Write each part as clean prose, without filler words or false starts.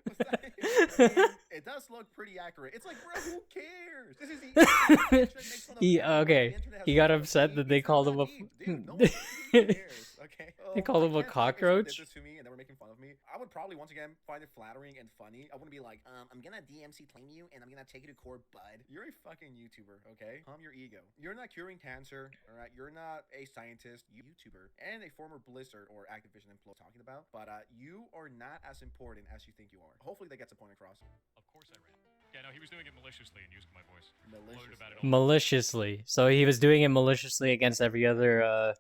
I mean, it does look pretty accurate. It's like, bro, who cares? This is the internet. The internet makes fun of everyone. The Okay, internet has he made got fun of upset that me. they It's not called that him a. deep, dude. No one fucking cares. Okay. They called him a I can't believe if someone did cockroach. this to me and they were making fun of me. I would probably once again find it flattering and funny. I wouldn't be like, I'm gonna DMC claim you and I'm gonna take you to court, bud. You're a fucking YouTuber, okay? Calm your ego. You're not curing cancer, all right? You're not a scientist, YouTuber, and a former Blizzard or Activision employee talking about. But you are not as important as you think you are. Hopefully that gets a point across. Of course I ran. Yeah, no, he was doing it maliciously and using my voice. Maliciously. Maliciously. So he was doing it maliciously against every other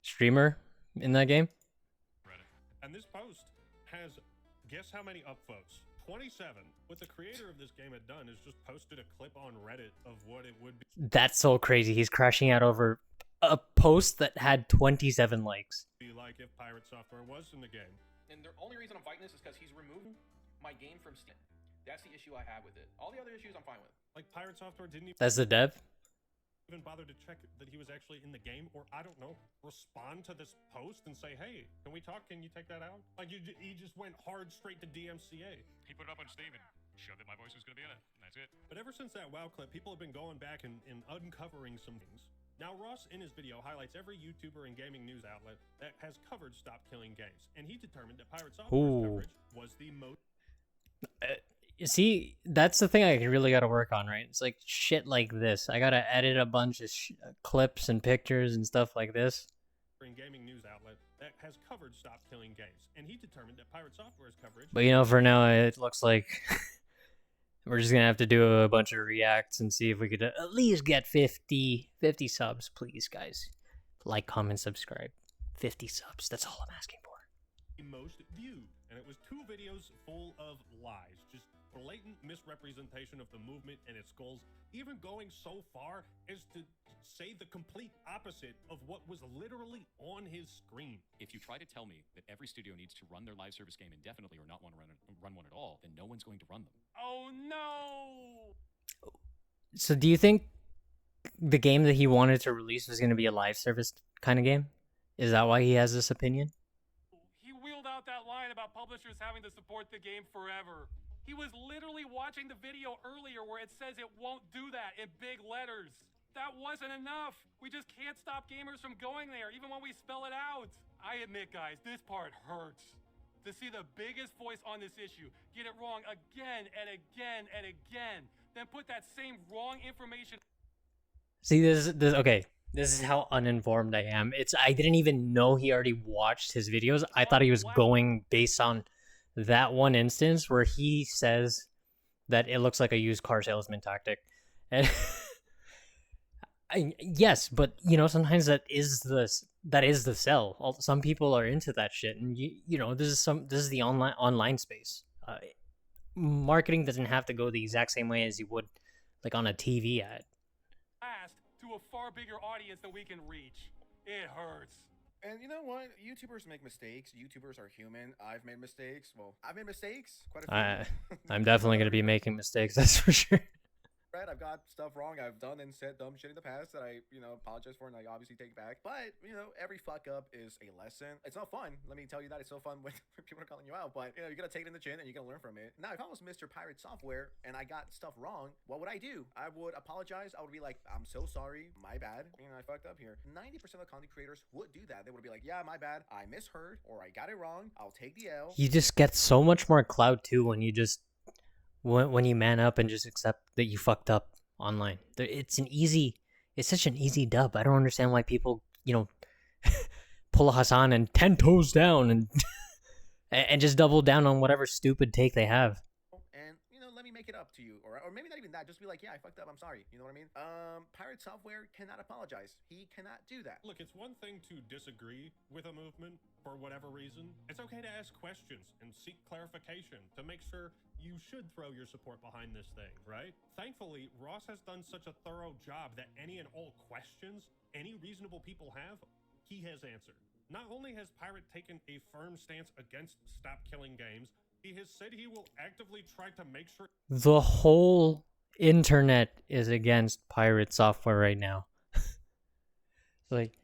streamer in that game. And this post has, guess how many upvotes? 27. What the creator of this game had done is just posted a clip on Reddit of what it would be. That's so crazy. He's crashing out over a post that had 27 likes. Be like if Pirate Software was in the game. And the only reason I'm fighting this is because he's removing my game from Steam. That's the issue I have with it. All the other issues I'm fine with. Like Pirate Software didn't That's the dev? even bother to check that he was actually in the game, or I don't know, respond to this post and say, hey, can we talk? Can you take that out? Like he just went hard straight to DMCA. He put it up on Steam and showed that my voice was going to be in it, and that's it. But ever since that WoW clip, people have been going back and uncovering some things. Now, Ross, in his video, highlights every YouTuber and gaming news outlet that has covered Stop Killing Games, and he determined that Pirate Software's coverage was the most... You see, that's the thing I really got to work on, right? It's like shit like this. I got to edit a bunch of clips and pictures and stuff like this. Gaming news outlet that has covered Stop Killing Games, and he determined that Pirate Software's coverage... But you know, for now, it looks like we're just going to have to do a bunch of reacts and see if we could at least get 50 subs, please, guys. Like, comment, subscribe. 50 subs, that's all I'm asking for. The most viewed, and it was 2 videos full of lies, just blatant misrepresentation of the movement and its goals, even going so far as to say the complete opposite of what was literally on his screen. If you try to tell me that every studio needs to run their live service game indefinitely or not want to run one at all, then no one's going to run them. Oh no! So do you think the game that he wanted to release was going to be a live service kind of game? Is that why he has this opinion? He wheeled out that line about publishers having to support the game forever. He was literally watching the video earlier where it says it won't do that in big letters. That wasn't enough. We just can't stop gamers from going there, even when we spell it out. I admit, guys, this part hurts. To see the biggest voice on this issue get it wrong again and again and again, then put that same wrong information. See, this okay. This is how uninformed I am. I didn't even know he already watched his videos. I thought he was going based on that one instance where he says that it looks like a used car salesman tactic. And yes, but you know, sometimes that is the sell. Some people are into that shit, and you know, this is the online space. Marketing doesn't have to go the exact same way as you would like on a TV ad. To a far bigger audience than we can reach. It hurts. And you know what? YouTubers make mistakes. YouTubers are human. I've made mistakes. Well, I've made mistakes. Quite a few. I'm definitely going to be making mistakes, that's for sure. Right, I've got stuff wrong. I've done and said dumb shit in the past that I, apologize for and I obviously take back. But, every fuck up is a lesson. It's not fun. Let me tell you that. It's so fun when people are calling you out. But, you're going to take it in the chin and you're going to learn from it. Now, if I was Mr. Pirate Software and I got stuff wrong, what would I do? I would apologize. I would be like, I'm so sorry. My bad. I fucked up here. 90% of content creators would do that. They would be like, yeah, my bad. I misheard or I got it wrong. I'll take the L. You just get so much more clout, too, when you just... When you man up and just accept that you fucked up online. It's such an easy dub. I don't understand why people, pull a Hassan and 10 toes down and and just double down on whatever stupid take they have. And, let me make it up to you. Or maybe not even that. Just be like, yeah, I fucked up. I'm sorry. You know what I mean? Pirate Software cannot apologize. He cannot do that. Look, it's one thing to disagree with a movement for whatever reason. It's okay to ask questions and seek clarification to make sure you should throw your support behind this thing, right? Thankfully, Ross has done such a thorough job that any and all questions any reasonable people have, he has answered. Not only has Pirate taken a firm stance against Stop Killing Games, he has said he will actively try to make sure the whole internet is against Pirate Software right now. Like,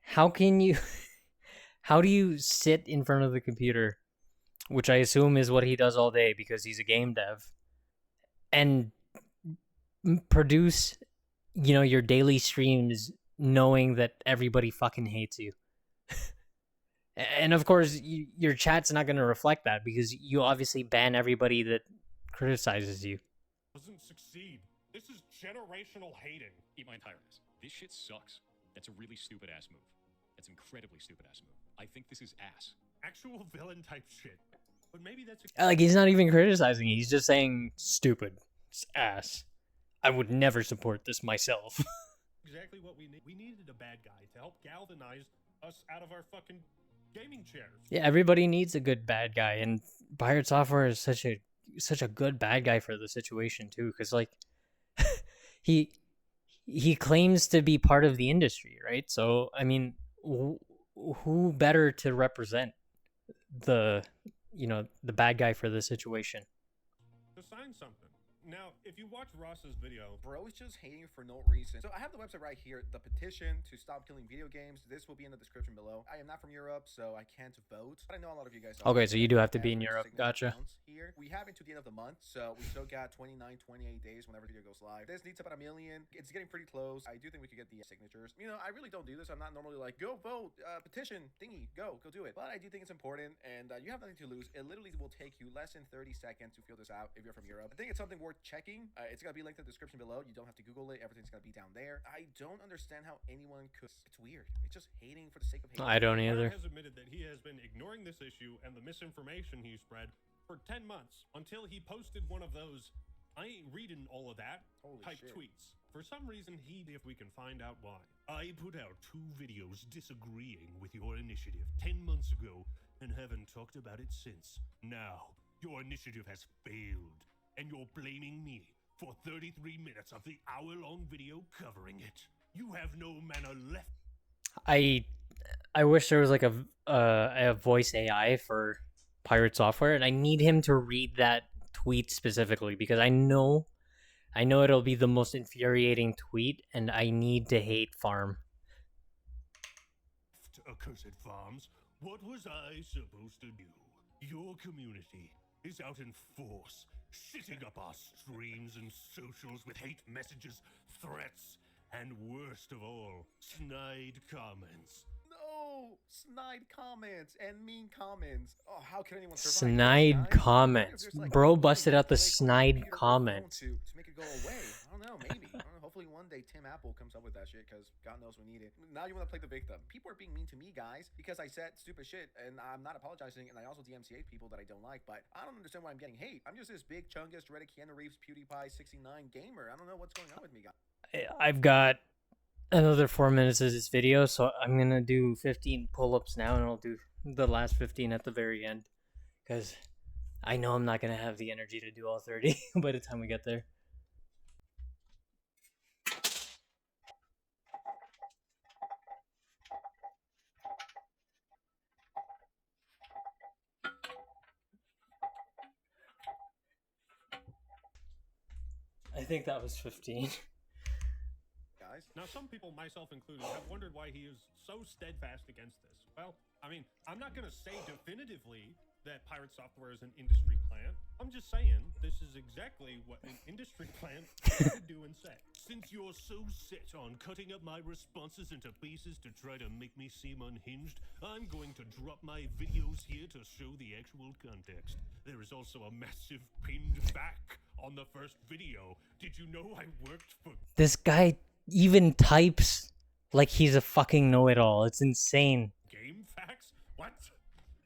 how do you sit in front of the computer which I assume is what he does all day because he's a game dev, and produce, your daily streams knowing that everybody fucking hates you. And of course, your chat's not going to reflect that because you obviously ban everybody that criticizes you. Doesn't succeed. This is generational hating. Eat my entire ass. This shit sucks. That's a really stupid ass move. That's incredibly stupid ass move. I think this is ass. Actual villain type shit. But maybe that's Like, he's not even criticizing it. He's just saying stupid. It's ass. I would never support this myself. exactly what we need. We needed a bad guy to help galvanize us out of our fucking gaming chairs. Yeah, everybody needs a good bad guy, and Pirate Software is such a good bad guy for the situation too, because like he claims to be part of the industry, right? So I mean, who better to represent the the bad guy for the situation? To sign something. Now, if you watch Ross's video, bro is just hating for no reason. So I have the website right here, the petition to stop killing video games. This will be in the description below. I am not from Europe, so I can't vote, but I know a lot of you guys are. Okay, so you do have to be in Europe. Gotcha. Here we have until the end of the month, so we still got 29, 28 days whenever the video goes live. This needs about 1 million. It's getting pretty close. I do think we could get the signatures. I really don't do this. I'm not normally like, go vote, petition thingy, go do it. But I do think it's important, and you have nothing to lose. It literally will take you less than 30 seconds to fill this out if you're from Europe. I think it's something worth checking. It's going to be linked in the description below. You don't have to Google it. Everything's going to be down there. I don't understand how anyone could. It's weird. It's just hating for the sake of hating. I don't either. Has admitted that he has been ignoring this issue and the misinformation he spread for 10 months until he posted one of those "I ain't reading all of that" type tweets. For some reason, if we can find out why. I put out 2 videos disagreeing with your initiative 10 months ago and haven't talked about it since. Now, your initiative has failed, and you're blaming me for 33 minutes of the hour-long video covering it. You have no manner left. I wish there was like a voice AI for Pirate Software, and I need him to read that tweet specifically because I know it'll be the most infuriating tweet, and I need to hate farm. Accursed farms, what was I supposed to do? Your community is out in force, shitting up our streams and socials with hate messages, threats, and worst of all, snide comments. No, snide comments and mean comments. Oh, how can anyone survive? Snide comments. Bro busted out the snide comments. To make it go away. I don't know, maybe. I don't know. Hopefully one day Tim Apple comes up with that shit because God knows we need it. Now you want to play the victim. People are being mean to me, guys, because I said stupid shit and I'm not apologizing, and I also DMCA people that I don't like, but I don't understand why I'm getting hate. I'm just this big chungus Reddit Keanu Reeves PewDiePie 69 gamer. I don't know what's going on with me, guys. I've got another 4 minutes of this video, so I'm gonna do 15 pull-ups now, and I'll do the last 15 at the very end because I know I'm not gonna have the energy to do all 30 by the time we get there. I think that was 15. Now, some people, myself included, have wondered why he is so steadfast against this. Well, I mean, I'm not going to say definitively that Pirate Software is an industry plant. I'm just saying this is exactly what an industry plant should do and say. Since you're so set on cutting up my responses into pieces to try to make me seem unhinged, I'm going to drop my videos here to show the actual context. There is also a massive pinned back on the first video. Did you know I worked for... This guy even types like he's a fucking know-it-all. It's insane. Game facts? What?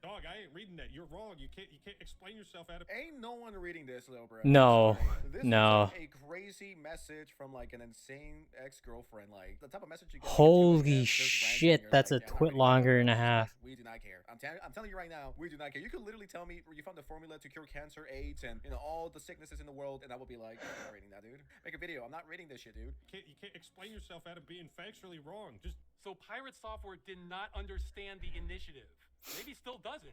Dog, I ain't reading that. You're wrong. You can't explain yourself out of... Ain't no one reading this, little bro. No. This No. is like a crazy message from like an insane ex-girlfriend. Like the type of message you get. Holy shit, that's a twit longer and a half. We do not care. I'm telling you right now, we do not care. You could literally tell me you found the formula to cure cancer, AIDS, and all the sicknesses in the world, and I will be like, I'm not reading that, dude. Make a video. I'm not reading this shit, dude. You can't explain yourself out of being factually wrong. Just... So Pirate Software did not understand the initiative. Maybe still doesn't.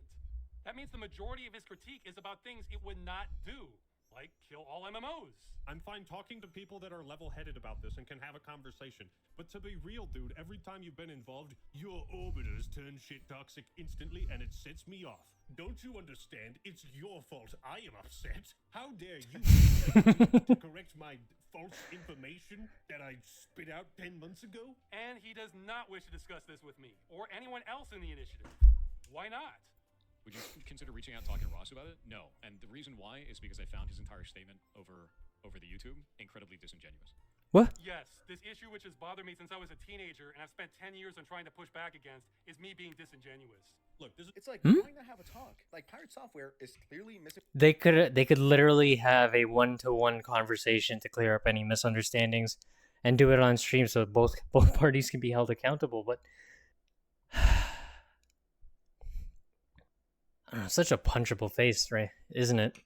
That means the majority of his critique is about things it would not do. Like, kill all MMOs. I'm fine talking to people that are level-headed about this and can have a conversation. But to be real, dude, every time you've been involved, your orbiters turn shit toxic instantly, and it sets me off. Don't you understand? It's your fault I am upset. How dare you to correct my false information that I spit out 10 months ago? And he does not wish to discuss this with me, or anyone else in the initiative. Why not? Would you consider reaching out and talking to Ross about it? No. And the reason why is because I found his entire statement over the YouTube incredibly disingenuous. What? Yes, this issue which has bothered me since I was a teenager and I've spent 10 years on trying to push back against is me being disingenuous. Look, this is It's like, why not have a talk? Like, Pirate Software is clearly missing. They could literally have a one-to-one conversation to clear up any misunderstandings and do it on stream so both parties can be held accountable, but I don't know, such a punchable face, right? Isn't it?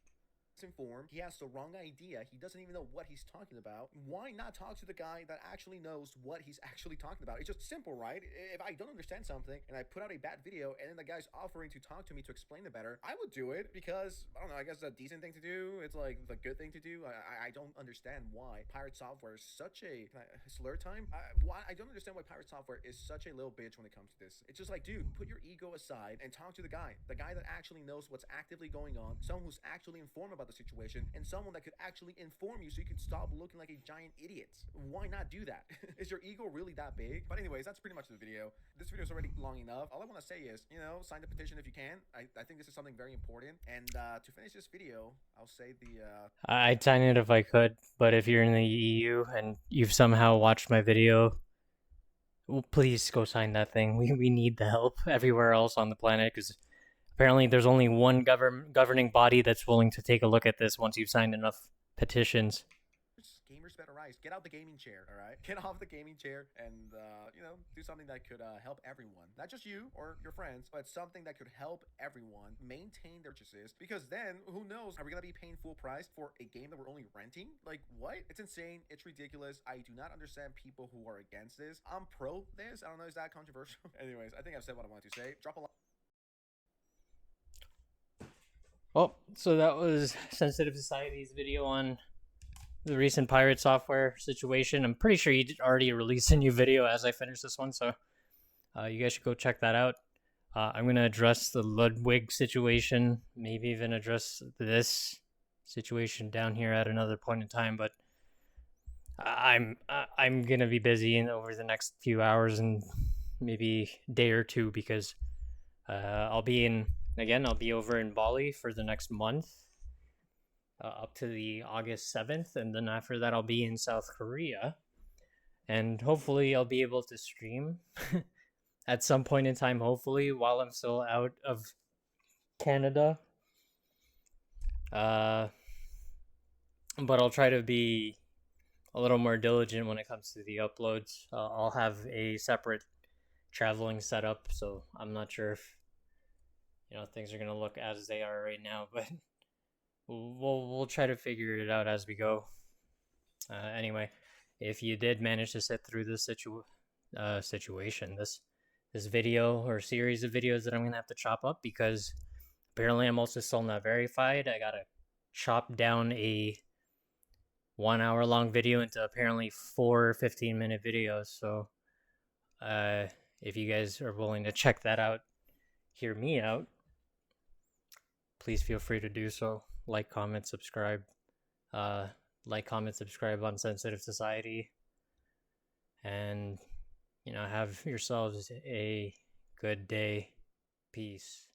Informed. He has the wrong idea. He doesn't even know what he's talking about. Why not talk to the guy that actually knows what he's actually talking about? It's just simple, right? If I don't understand something and I put out a bad video and then the guy's offering to talk to me to explain it better, I would do it because, I don't know, I guess it's a decent thing to do. It's like the good thing to do. I don't understand why Pirate Software is such a slur time. I don't understand why Pirate Software is such a little bitch when it comes to this. It's just like, dude, put your ego aside and talk to the guy that actually knows what's actively going on, someone who's actually informed about the situation, and someone that could actually inform you so you could stop looking like a giant idiot. Why not do that? Is your ego really that big? But anyways, that's pretty much the video. This video is already long enough. All I want to say is, you know, sign the petition if you can. I think this is something very important. And to finish this video, I'll say I'd sign it if I could, but if you're in the EU and you've somehow watched my video, well, please go sign that thing. We need the help everywhere else on the planet, because apparently there's only one governing body that's willing to take a look at this once you've signed enough petitions. Gamers better rise. Get out the gaming chair, all right? Get off the gaming chair and, you know, do something that could help everyone. Not just you or your friends, but something that could help everyone maintain their purchases. Because then, who knows, are we going to be paying full price for a game that we're only renting? Like, what? It's insane. It's ridiculous. I do not understand people who are against this. I'm pro this. I don't know, is that controversial? Anyways, I think I've said what I wanted to say. Drop a like. Well, so that was Sensitive Society's video on the recent Pirate Software situation. I'm pretty sure he already released a new video as I finish this one, so you guys should go check that out. I'm going to address the Ludwig situation, maybe even address this situation down here at another point in time, but I'm going to be busy over the next few hours and maybe day or two, because I'll be over in Bali for the next month, up to the August 7th, and then after that I'll be in South Korea, and hopefully I'll be able to stream at some point in time, hopefully, while I'm still out of Canada. But I'll try to be a little more diligent when it comes to the uploads. I'll have a separate traveling setup, so I'm not sure if things are gonna look as they are right now, but we'll try to figure it out as we go. Anyway, if you did manage to sit through this situation, this video or series of videos that I'm gonna have to chop up, because apparently I'm also still not verified. I gotta chop down a 1 hour long video into apparently 4 15-minute videos. So if you guys are willing to check that out, hear me out, please feel free to do so. Like, comment, subscribe. Subscribe on Sensitive Society. And, have yourselves a good day. Peace.